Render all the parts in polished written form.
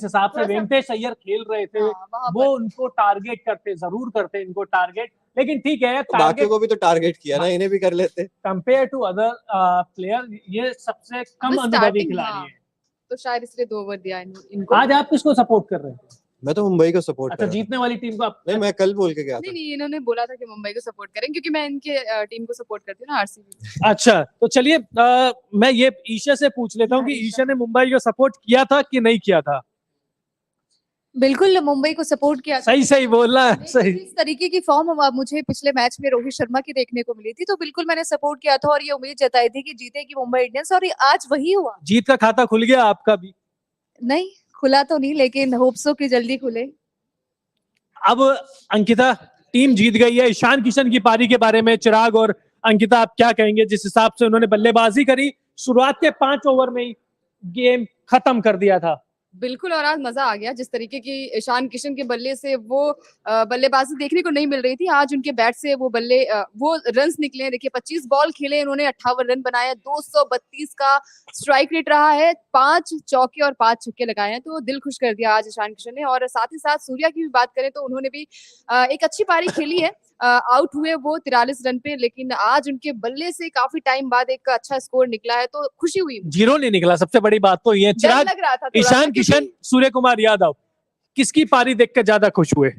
हिसाब से वेंकटेश अय्यर खेल रहे थे, वो उनको टारगेट करते, जरूर करते इनको टारगेट, लेकिन ठीक है, तो बाकी को भी तो टारगेट किया ना, इन्हें भी कर लेते। कंपेयर टू अदर प्लेयर ये सबसे कम अनुभवी खिलाड़ी है, तो शायद इसलिए 2 ओवर दिया इनको। आज आप किसको सपोर्ट कर रहे हैं? मैं तो मुंबई को सपोर्ट कर रहा हूं। जीतने वाली टीम को आप? नहीं, मैं कल बोल के गया था। नहीं, इन्होंने बोला था कि मुंबई को सपोर्ट करें, क्योंकि मैं इनके टीम को सपोर्ट करती हूँ ना, आरसीबी। अच्छा, तो चलिए मैं ये ईशा से पूछ लेता हूँ कि ईशा ने मुंबई को सपोर्ट किया था कि नहीं किया था? बिल्कुल मुंबई को सपोर्ट किया। सही बोलना है, सही। इस तरीके की फॉर्म मुझे पिछले मैच में रोहित शर्मा की देखने को मिली थी, तो बिल्कुल मैंने सपोर्ट किया था और ये उम्मीद जताई थी कि जीतेगी मुंबई इंडियंस, और आज वही हुआ। जीत का खाता खुल गया आपका भी? नहीं, खुला तो नहीं, लेकिन होप्सो कि जल्दी खुले। अब अंकिता, टीम जीत गई है, ईशान किशन की पारी के बारे में चिराग और अंकिता आप क्या कहेंगे? जिस हिसाब से उन्होंने बल्लेबाजी करी, शुरुआत के 5 ओवर में ही गेम खत्म कर दिया था। बिल्कुल, और आज मजा आ गया, जिस तरीके की ईशान किशन के बल्ले से वो बल्लेबाजी देखने को नहीं मिल रही थी, आज उनके बैट से वो रन्स निकले हैं। देखिए 25 बॉल खेले, उन्होंने 58 रन बनाए, 232 का स्ट्राइक रेट रहा है, 5 चौके और 5 छक्के लगाए हैं, तो दिल खुश कर दिया आज ईशान किशन ने। और साथ ही साथ सूर्या की भी बात करें तो उन्होंने भी एक अच्छी पारी खेली है। आउट हुए वो 43 रन पे, लेकिन आज उनके बल्ले से काफी टाइम बाद एक अच्छा स्कोर निकला है, तो खुशी हुई। जीरो नहीं निकला, सबसे बड़ी बात तो ये। चिराग, लग रहा था ईशान किशन, सूर्य कुमार यादव, किसकी पारी देखकर ज्यादा खुश हुए?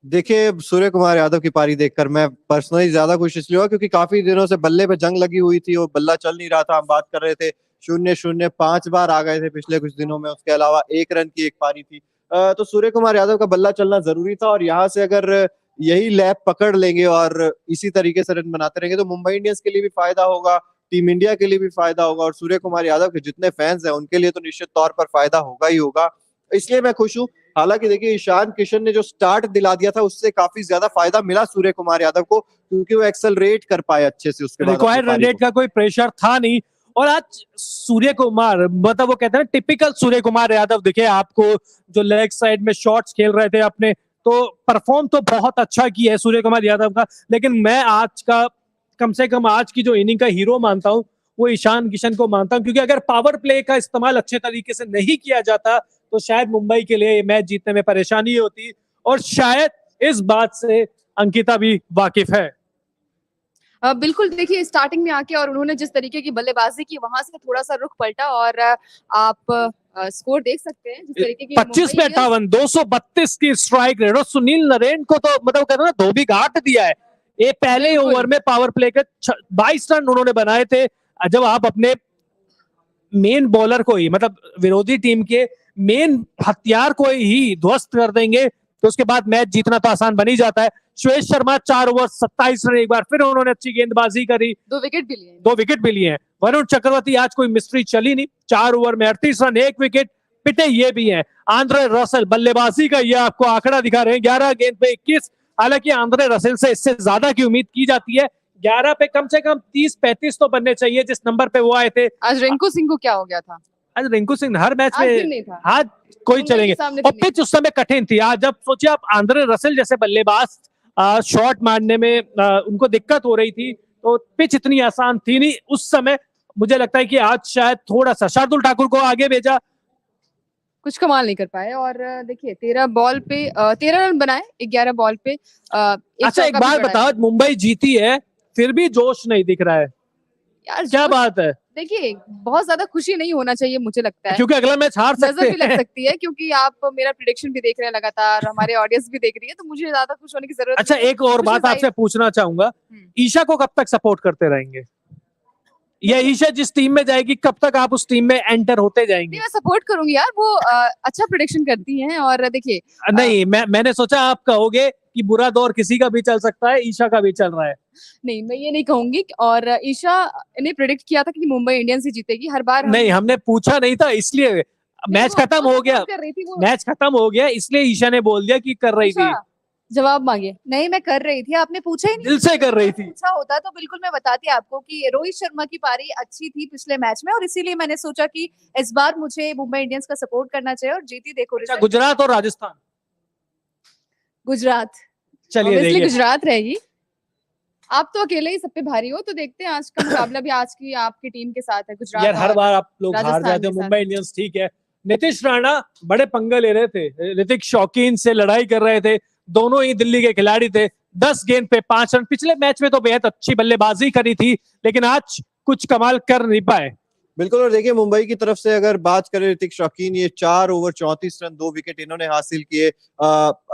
देखिए, सूर्य कुमार यादव की पारी देखकर मैं पर्सनली ज्यादा खुश इसलिए हुआ क्योंकि काफी दिनों से बल्ले पे जंग लगी हुई थी और बल्ला चल नहीं रहा था। हम बात कर रहे थे 0-0 5 बार आ गए थे पिछले कुछ दिनों में, उसके अलावा 1 रन की एक पारी थी। तो सूर्य कुमार यादव का बल्ला चलना जरूरी था, और यहाँ से अगर यही लैप पकड़ लेंगे और इसी तरीके से रन बनाते रहेंगे तो मुंबई इंडियंस के लिए भी फायदा होगा, टीम इंडिया के लिए भी फायदा होगा, और सूर्य कुमार यादव के जितने फैंस हैं उनके लिए तो निश्चित तौर पर फायदा होगा ही होगा। इसलिए मैं खुश हूँ। हालांकि देखिए, ईशान किशन ने जो स्टार्ट दिला दिया था उससे काफी ज्यादा फायदा मिला सूर्य कुमार यादव को, क्योंकि वो एक्सेलरेट कर पाए अच्छे से। उसके रिक्वायर्ड रन रेट का कोई प्रेशर था नहीं, और आज सूर्य कुमार, मतलब वो कहते हैं ना टिपिकल सूर्य कुमार यादव दिखे आपको, जो लेग साइड में शॉट्स खेल रहे थे अपने, तो परफॉर्म तो बहुत अच्छा किया है सूर्य कुमार यादव का। लेकिन मैं आज का, कम से कम आज की जो इनिंग का हीरो मानता हूं वो ईशान किशन को मानता हूं, क्योंकि अगर पावर प्ले का इस्तेमाल अच्छे तरीके से नहीं किया जाता तो शायद मुंबई के लिए मैच जीतने में परेशानी होती, और शायद इस बात से अंकिता भी वाकिफ है। बिल्कुल, देखिए स्टार्टिंग में आके और उन्होंने जिस तरीके की बल्लेबाजी की, वहां से थोड़ा सा रुख पलटा, और आप स्कोर देख सकते हैं जिस तरीके की 25 पे 58, 232 की स्ट्राइक रेट, और सुनील नरेन को तो मतलब कहते हैं ना धोबी घाट दिया है। ये पहले ओवर में पावर प्ले के 22 रन उन्होंने बनाए थे। जब आप अपने मेन बॉलर को ही, मतलब विरोधी टीम के मेन हथियार को ही ध्वस्त कर देंगे तो उसके बाद मैच जीतना तो आसान बन ही जाता है। श्वेत शर्मा 4 ओवर 27 रन, एक बार फिर उन्होंने अच्छी गेंदबाजी करी, 2 विकेट भी लिए। वरुण चक्रवर्ती आज कोई मिस्ट्री चली नहीं, 4 ओवर में 38 रन, 1 विकेट, पिटे ये भी हैं। आंद्रे रसेल बल्लेबाजी का ये आपको आंकड़ा दिखा रहे हैं, 11 गेंद पे 21। हालांकि आंद्रे रसेल से इससे ज्यादा की उम्मीद की जाती है, 11 पे कम से कम 30-35 तो बनने चाहिए जिस नंबर पे वो आए थे। आज रिंकू सिंह को क्या हो गया था? आज रिंकू सिंह हर मैच में आज कोई चलेंगे, और पिच उस समय कठिन थी। आज जब सोचिए आप, आंद्रे रसेल जैसे बल्लेबाज शॉट मारने में उनको दिक्कत हो रही थी, तो पिच इतनी आसान थी नहीं उस समय। मुझे लगता है कि आज शायद थोड़ा सा शार्दुल ठाकुर को आगे भेजा, कुछ कमाल नहीं कर पाए। और देखिए 13 बॉल पे 13 रन बनाए 11 बॉल पे। अच्छा एक बात बताओ, मुंबई जीती है फिर भी जोश नहीं दिख रहा है यार, क्या बात है? देखिए बहुत ज्यादा खुशी नहीं होना चाहिए मुझे लगता है, क्योंकि अगला मैच हार सकते हैं। भी लग सकती है, क्योंकि आप मेरा प्रेडिक्शन भी देख रहे हैं लगातार, हमारे ऑडियंस भी देख रही है, तो मुझे ज्यादा खुश होने की जरूरत अच्छा नहीं है। एक और बात आपसे पूछना चाहूंगा, ईशा को कब तक सपोर्ट करते रहेंगे? ये ईशा जिस टीम में जाएगी कब तक आप उस टीम में एंटर होते जाएंगे? मैं सपोर्ट करूंगी यार, वो अच्छा प्रेडिक्शन करती हैं। और देखिए नहीं, मैंने सोचा आप कहोगे कि बुरा दौर किसी का भी चल सकता है, ईशा का भी चल रहा है। नहीं, मैं ये नहीं कहूंगी। और ईशा ने प्रेडिक्ट किया था कि मुंबई इंडियंस ही जीतेगी हर बार। नहीं, हमने पूछा नहीं था, इसलिए मैच खत्म हो गया, मैच खत्म हो गया इसलिए ईशा ने बोल दिया कि कर रही थी। जवाब मांगे। नहीं, मैं कर रही थी, आपने पूछा ही नहीं। दिल से कर रही थी। पूछा होता तो बिल्कुल मैं बताती आपको कि रोहित शर्मा की पारी अच्छी थी पिछले मैच में, और इसीलिए मैंने सोचा कि इस बार मुझे मुंबई इंडियंस का सपोर्ट करना चाहिए, और जीती देखो। अच्छा, गुजरात और राजस्थान? गुजरात, चलिए गुजरात रहेगी। आप तो अकेले ही सब पे भारी हो, तो देखते हैं आज का मुकाबला भी आज की आपकी टीम के साथ है। गुजरात यार हर बार आप लोग हार जाते हो, मुंबई इंडियंस ठीक है, नीतीश राणा बड़े पंगे ले रहे थे, ऋतिक शौकीन से लड़ाई कर रहे थे, दोनों ही दिल्ली के खिलाड़ी थे। 10 गेंद पे 5 रन। पिछले मैच में तो बेहद अच्छी बल्लेबाजी करी थी, लेकिन आज कुछ कमाल कर नहीं पाए। बिल्कुल। और देखिए मुंबई की तरफ से अगर बात करें, ऋतिक शौकीन, ये 4 ओवर 34 रन 2 विकेट इन्होंने हासिल किए।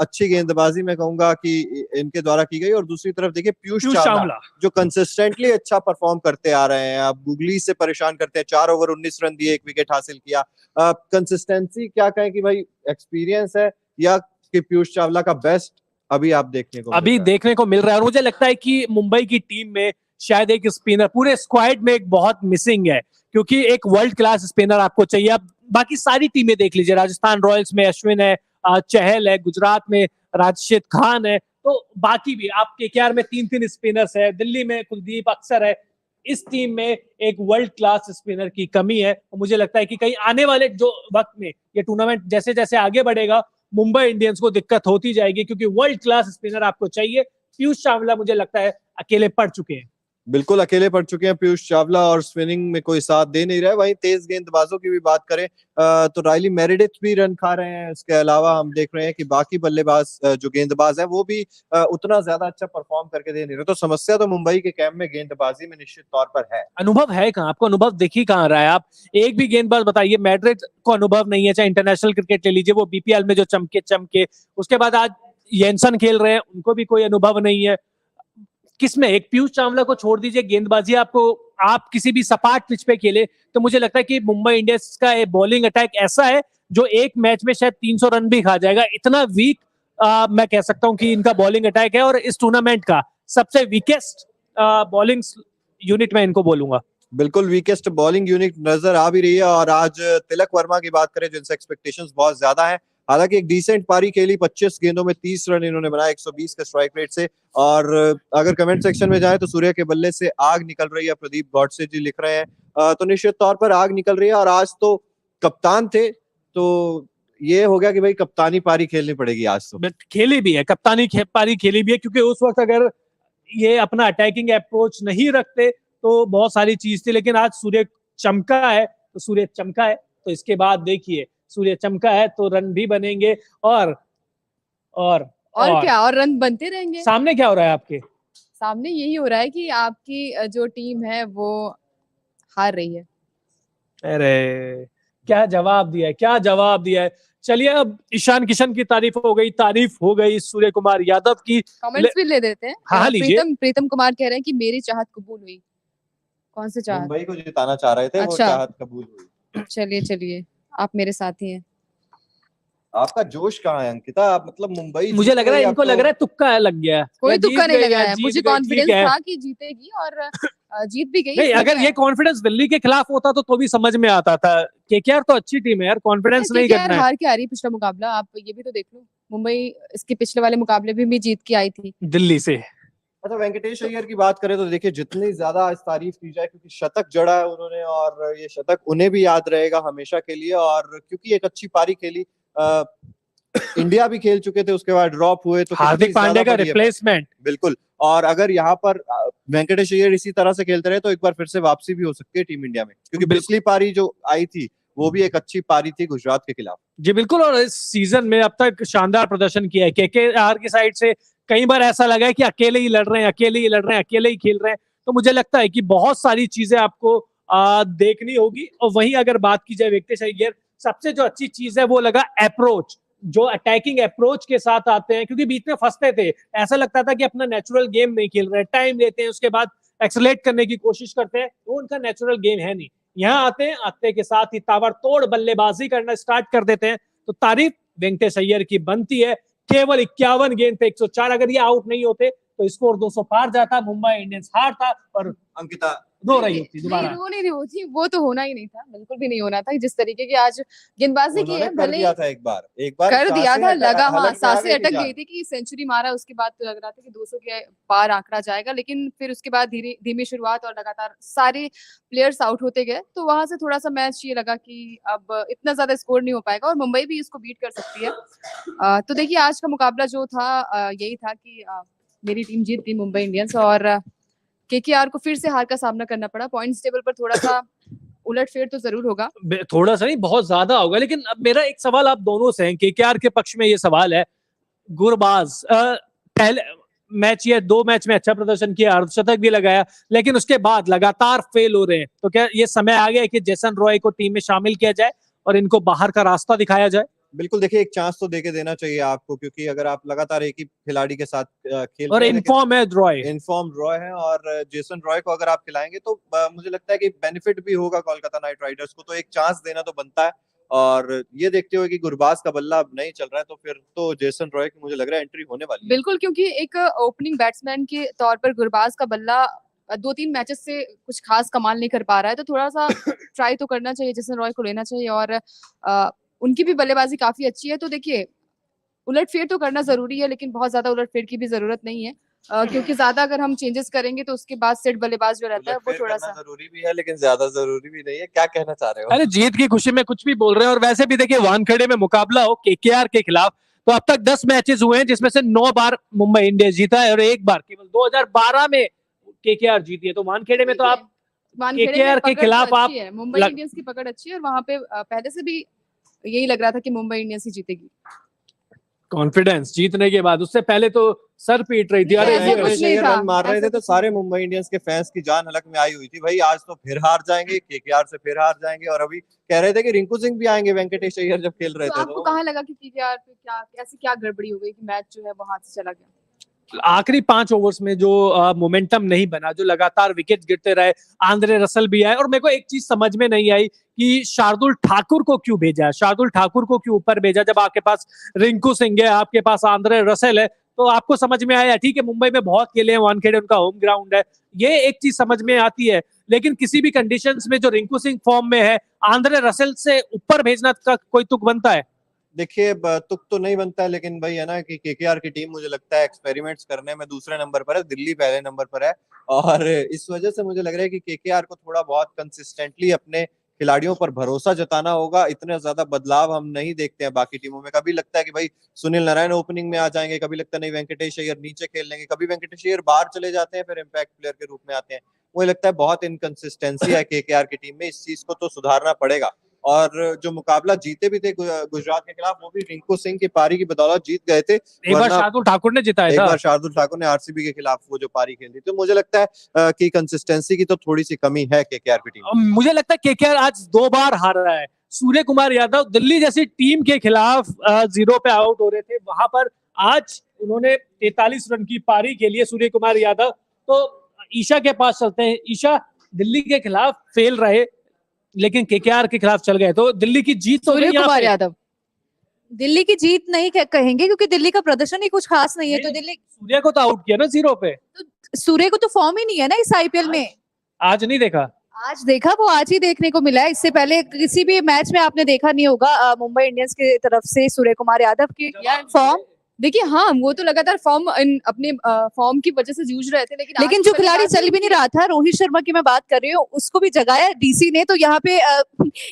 अच्छी गेंदबाजी मैं कहूंगा कि इनके द्वारा की गई। और दूसरी तरफ देखिए पीयूष चावला जो कंसिस्टेंटली अच्छा परफॉर्म करते आ रहे हैं। अब गुगली से परेशान करते हैं, 4 ओवर 19 रन दिए, 1 विकेट हासिल किया। कंसिस्टेंसी क्या कहें कि भाई एक्सपीरियंस है या कि पीयूष चावला का बेस्ट अभी आप देखने को मिल रहा है। और मुझे लगता है कि मुंबई की टीम में शायद एक स्पिनर, पूरे स्क्वाड में एक बहुत मिसिंग है, क्योंकि एक वर्ल्ड क्लास स्पिनर आपको चाहिए। आप बाकी सारी टीमें देख लीजिए, राजस्थान रॉयल्स में अश्विन है, चहल है, गुजरात में राशिद खान है, तो बाकी भी आप केकेआर में 3 स्पिनर्स है, दिल्ली में कुलदीप अक्सर है। इस टीम में एक वर्ल्ड क्लास स्पिनर की कमी है। और मुझे लगता है कि कहीं आने वाले जो वक्त में ये टूर्नामेंट जैसे जैसे आगे बढ़ेगा, मुंबई इंडियंस को दिक्कत होती जाएगी, क्योंकि वर्ल्ड क्लास स्पिनर आपको चाहिए। पीयूष चावला मुझे लगता है अकेले पड़ चुके हैं। बिल्कुल अकेले पड़ चुके हैं पीयूष चावला, और स्पिनिंग में कोई साथ दे नहीं रहा है। वहीं तेज गेंदबाजों की भी बात करें तो रायली मेरिडिथ भी रन खा रहे हैं। इसके अलावा हम देख रहे हैं कि बाकी बल्लेबाज जो गेंदबाज है वो भी उतना ज्यादा अच्छा परफॉर्म करके दे नहीं रहे। तो समस्या तो मुंबई के कैंप में गेंदबाजी में निश्चित तौर पर है। अनुभव है कहाँ? आपको अनुभव दिख ही कहाँ रहा है? आप एक भी गेंदबाज बताइए। मैड्रिड को अनुभव नहीं है, चाहे इंटरनेशनल क्रिकेट ले लीजिए, वो बीपीएल में जो चमके। उसके बाद आज येंसन खेल रहे हैं, उनको भी कोई अनुभव नहीं है। किसमें? एक पीयूष चावला को छोड़ दीजिए, गेंदबाजी आपको आप किसी भी सपाट पिच पे खेले तो मुझे लगता है कि मुंबई इंडियंस का बॉलिंग अटैक ऐसा है जो एक मैच में शायद 300 रन भी खा जाएगा। इतना वीक मैं कह सकता हूं कि इनका बॉलिंग अटैक है, और इस टूर्नामेंट का सबसे वीकेस्ट बॉलिंग यूनिट में इनको बोलूंगा। बिल्कुल वीकेस्ट बॉलिंग यूनिट नजर आ भी रही है। और आज तिलक वर्मा की बात करें, जिनसे एक्सपेक्टेशंस बहुत ज्यादा है, हालांकि एक डिसेंट पारी खेली, 25 गेंदों में 30 रन इन्होंने बनाए 120 के स्ट्राइक रेट से। और अगर कमेंट सेक्शन में जाए तो सूर्य के बल्ले से आग निकल रही है, प्रदीप गॉडसे जी लिख रहे हैं। तो निश्चित तौर पर आग निकल रही है। और आज तो कप्तान थे, तो ये हो गया कि भाई कप्तानी पारी खेलनी पड़ेगी आज तो। खेली भी है, कप्तानी पारी खेली भी है, क्योंकि उस वक्त अगर ये अपना अटैकिंग अप्रोच नहीं रखते तो बहुत सारी चीज थी। लेकिन आज सूर्य चमका है तो इसके बाद देखिए, सूर्य चमका है तो रन भी बनेंगे, और क्या, और रन बनते रहेंगे। सामने क्या हो रहा है आपके सामने? यही हो रहा है कि आपकी जो टीम है वो हार रही है। अरे क्या जवाब दिया है। चलिए, अब ईशान किशन की तारीफ हो गई सूर्य कुमार यादव की। कमेंट्स भी ले देते हैं। हाँ, लीजिए। प्रीतम कुमार कह रहे हैं कि मेरी चाहत कबूल हुई। कौन से चाहत? मुंबई को जिताना चाह रहे थे। अच्छा। वो चाहत कबूल हुई। चलिए आप मेरे साथी हैं। आपका जोश कहाँ है अंकिता? आप मतलब मुंबई मुझे लग रहा है, इनको लग रहा है तुक्का लग गया। कोई तुक्का नहीं लग रहा है, मुझे कॉन्फिडेंस था कि जीतेगी, और जीत भी गई। नहीं, अगर ये कॉन्फिडेंस दिल्ली के खिलाफ होता तो भी समझ में आता था। केकेआर तो अच्छी टीम है यार, कॉन्फिडेंस नहीं करना है। हार के आ रही पिछला मुकाबला, आप ये भी तो देख लो। मुंबई इसके पिछले वाले मुकाबले भी जीत के आई थी दिल्ली से। अच्छा, वेंकटेश अय्यर की बात करें तो देखिए, जितनी ज्यादा इस तारीफ की जाए, क्योंकि शतक जड़ा है उन्होंने, और ये शतक उन्हें भी याद रहेगा हमेशा के लिए। और क्योंकि एक अच्छी पारी खेली, इंडिया भी खेल चुके थे, उसके बाद ड्रॉप हुए, तो हार्दिक पांड्या का रिप्लेसमेंट। बिल्कुल। और अगर यहाँ पर वेंकटेश अय्यर इसी तरह से खेलते रहे तो एक बार फिर से वापसी भी हो सकती है टीम इंडिया में, क्योंकि पिछली पारी जो आई थी वो भी एक अच्छी पारी थी गुजरात के खिलाफ। जी बिल्कुल। और इस सीजन में अब तक शानदार प्रदर्शन किया है केकेआर की साइड से। कई बार ऐसा लगा है कि अकेले ही लड़ रहे हैं, अकेले ही खेल रहे हैं। तो मुझे लगता है कि बहुत सारी चीजें आपको देखनी होगी। और वहीं अगर बात की जाए वेंकटेश अय्यर, सबसे जो अच्छी चीज है वो लगा अप्रोच, जो अटैकिंग अप्रोच के साथ आते हैं, क्योंकि बीच में फंसते थे, ऐसा लगता था कि अपना नेचुरल गेम नहीं खेल रहे, टाइम लेते हैं, उसके बाद एक्सेलरेट करने की कोशिश करते हैं, वो उनका नेचुरल गेम है नहीं। यहाँ आते के साथ ही ताबड़तोड़ बल्लेबाजी करना स्टार्ट कर देते हैं। तो तारीफ वेंकटेश अय्यर की बनती है। केवल 51 गेंद पे 104, अगर ये आउट नहीं होते तो स्कोर 200 पार जाता, मुंबई इंडियंस हारता। और अंकिता रो रही होती दोबारा। रो नहीं रही होती, वो तो होना ही नहीं था, बिल्कुल भी नहीं होना था। जिस तरीके की आज गेंदबाजी की है, भले दिया था एक बार कर दिया था, लगा, हाँ, सांसें अटक गई थी कि सेंचुरी मारा, उसके बाद तो लग रहा था कि 200 के पार आंकड़ा जाएगा, लेकिन फिर उसके बाद धीमी शुरुआत और लगातार सारे प्लेयर्स आउट होते गए, तो वहां से थोड़ा सा मैच ये लगा कि अब इतना ज्यादा स्कोर नहीं हो पाएगा और मुंबई भी इसको बीट कर सकती है। तो देखिए, आज का मुकाबला जो था यही था कि मेरी टीम जीत गई, मुंबई इंडियंस, और केकेआर को फिर से हार का सामना करना पड़ा। पॉइंट्स टेबल पर थोड़ा सा उलटफेर तो जरूर होगा। थोड़ा सा नहीं, बहुत ज्यादा होगा। लेकिन अब मेरा एक सवाल आप दोनों से है, केकेआर के पक्ष में ये सवाल है, गुरबाज पहले मैच या 2 मैच में अच्छा प्रदर्शन किया, अर्धशतक भी लगाया, लेकिन उसके बाद लगातार फेल हो रहे हैं। तो क्या ये समय आ गया है कि जेसन रॉय को टीम में शामिल किया जाए और इनको बाहर का रास्ता दिखाया जाए? बिल्कुल, देखिए एक चांस तो देके देना चाहिए आपको, क्योंकि अगर आप लगातार एक ही खिलाड़ी के साथ खेल और रहे हैं, इनफॉर्म है रॉय, इनफॉर्म रॉय है और जेसन रॉय को अगर आप खिलाएंगे तो मुझे लगता है कि बेनिफिट भी होगा कोलकाता नाइट राइडर्स को, तो एक चांस देना तो बनता है। और ये देखते हुए कि गुरबाज का बल्ला अब नहीं चल रहा है, तो फिर तो जेसन रॉय की मुझे लग रहा है एंट्री होने वाली है। बिल्कुल, क्योंकि एक ओपनिंग बैट्समैन के तौर पर गुरबाज का बल्ला 2-3 मैचेस से कुछ खास कमाल नहीं कर पा रहा है, तो थोड़ा सा ट्राई तो करना चाहिए, जेसन रॉय को लेना चाहिए। और उनकी भी बल्लेबाजी काफी अच्छी है, तो देखिए उलटफेर तो करना जरूरी है, लेकिन बहुत ज्यादा उलटफेर की भी जरूरत नहीं है, क्योंकि ज्यादा अगर हम चेंजेस करेंगे तो उसके बाद सेट बल्लेबाज जो रहता है वो थोड़ा सा जरूरी भी है, लेकिन ज्यादा जरूरी भी नहीं है। क्या कहना चाह रहे हो? अरे जीत की खुशी में कुछ भी बोल रहे हैं। और वैसे भी देखिए वानखेड़े में मुकाबला हो केकेआर के खिलाफ, तो अब तक 10 मैचेस हुए हैं, जिसमें से 9 बार मुंबई इंडियंस जीता है और 1 बार केवल 2012 में केकेआर जीती है। तो वानखेड़े में तो आप केकेआर के खिलाफ आप मुंबई इंडियंस की पकड़ अच्छी है, और वहां पे पहले से भी यही लग रहा था कि मुंबई इंडियंस ही जीतेगी। कॉन्फिडेंस जीतने के बाद, उससे पहले तो सर पीट रही थी, अरे ऐसा कुछ नहीं था, रन मार रहे ऐसा थे तो कुछ सारे मुंबई इंडियंस के फैंस की जान हलक में आई हुई थी, भाई आज तो फिर हार जाएंगे, केकेआर से फिर हार जाएंगे। और अभी कह रहे थे कि रिंकू सिंह भी आएंगे वेंकटेश अय्यर जब खेल रहे तो थे। आपको कहाँ लगा कि केकेआर पे क्या ऐसी क्या गड़बड़ी हो गई कि मैच जो है वो हाथ से चला गया? आखिरी 5 ओवर्स में जो मोमेंटम नहीं बना, जो लगातार विकेट गिरते रहे, आंद्रे रसल भी आए, और मेरे को एक चीज समझ में नहीं आई कि शार्दुल ठाकुर को क्यों भेजा, शार्दुल ठाकुर को क्यों ऊपर भेजा, जब आपके पास रिंकू सिंह है, आपके पास आंद्रे रसल है। तो आपको समझ में आया, ठीक है मुंबई में बहुत खेले हैं, वानखेड़े उनका होम ग्राउंड है, ये एक चीज समझ में आती है। लेकिन किसी भी कंडीशंस में जो रिंकू सिंह फॉर्म में है, आंद्रे रसल से ऊपर भेजना का कोई तुक बनता है? देखिए तुक तो नहीं बनता है, लेकिन भाई है ना कि केकेआर की टीम मुझे लगता है एक्सपेरिमेंट्स करने में दूसरे नंबर पर है, दिल्ली पहले नंबर पर है। और इस वजह से मुझे लग रहा है कि केकेआर को थोड़ा बहुत कंसिस्टेंटली अपने खिलाड़ियों पर भरोसा जताना होगा। इतने ज्यादा बदलाव हम नहीं देखते हैं बाकी टीमों में। कभी लगता है कि भाई सुनील नारायण ओपनिंग में आ जाएंगे, कभी लगता है नहीं वेंकटेश अय्यर नीचे खेल लेंगे, कभी वेंकटेश अय्यर बाहर चले जाते हैं फिर इम्पैक्ट प्लेयर के रूप में आते हैं। मुझे लगता है बहुत इनकंसिस्टेंसी है केकेआर की टीम में, इस चीज को तो सुधारना पड़ेगा। और जो मुकाबला जीते भी थे गुजरात के खिलाफ, वो भी रिंकू सिंह की पारी की बदौलत जीत गए थे। एक बार शार्दुल ठाकुर ने जिताया एक था, बार शार्दुल ठाकुर ने आरसीबी के खिलाफ वो जो पारी खेली, तो मुझे लगता है कि कंसिस्टेंसी की तो थोड़ी सी कमी है केकेआर की टीम। मुझे लगता है केकेआर आज 2 बार हार रहा है। सूर्य कुमार यादव दिल्ली जैसी टीम के खिलाफ 0 पे आउट हो रहे थे, वहां पर आज उन्होंने 43 रन की पारी खेली है सूर्य कुमार यादव। तो ईशा के पास चलते हैं। ईशा, दिल्ली के खिलाफ फेल रहे, लेकिन केकेआर के खिलाफ चल गए, तो दिल्ली की जीत हो गई। सूर्य कुमार यादव दिल्ली की जीत नहीं कहेंगे, क्योंकि दिल्ली का प्रदर्शन ही कुछ खास नहीं है। तो दिल्ली सूर्य को तो आउट किया ना 0 पे। तो सूर्य को तो फॉर्म ही नहीं है ना इस आईपीएल में। आज नहीं देखा, आज देखा, वो आज ही देखने को मिला है। इससे पहले किसी भी मैच में आपने देखा नहीं होगा मुंबई इंडियंस की तरफ से सूर्य कुमार यादव की फॉर्म। देखिए हाँ, वो तो लगातार अपने फॉर्म की वजह से जूझ रहे थे, लेकिन जो खिलाड़ी चल भी नहीं रहा था, रोहित शर्मा की मैं बात कर रही हूँ, उसको भी जगाया डीसी ने। तो यहाँ पे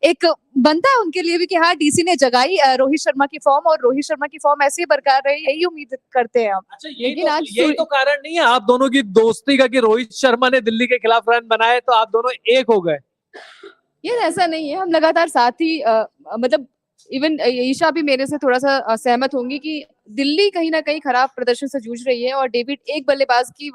एक बनता है उनके लिए भी कि हाँ, डीसी ने जगाई रोहित शर्मा की फॉर्म, और रोहित शर्मा की फॉर्म ऐसे ही बरकरार रहे, यही उम्मीद करते हैं हम। अच्छा यही तो कारण नहीं है आप दोनों की दोस्ती का कि रोहित शर्मा ने दिल्ली के खिलाफ रन बनाए तो आप दोनों एक हो गए? यार ऐसा नहीं है, हम लगातार साथ ही मतलब इवन ईशा भी मेरे से थोड़ा सा सहमत होंगी कि दिल्ली कहीं ना कहीं खराब प्रदर्शन से जूझ रही है, और डेविड एक बल्लेबाज की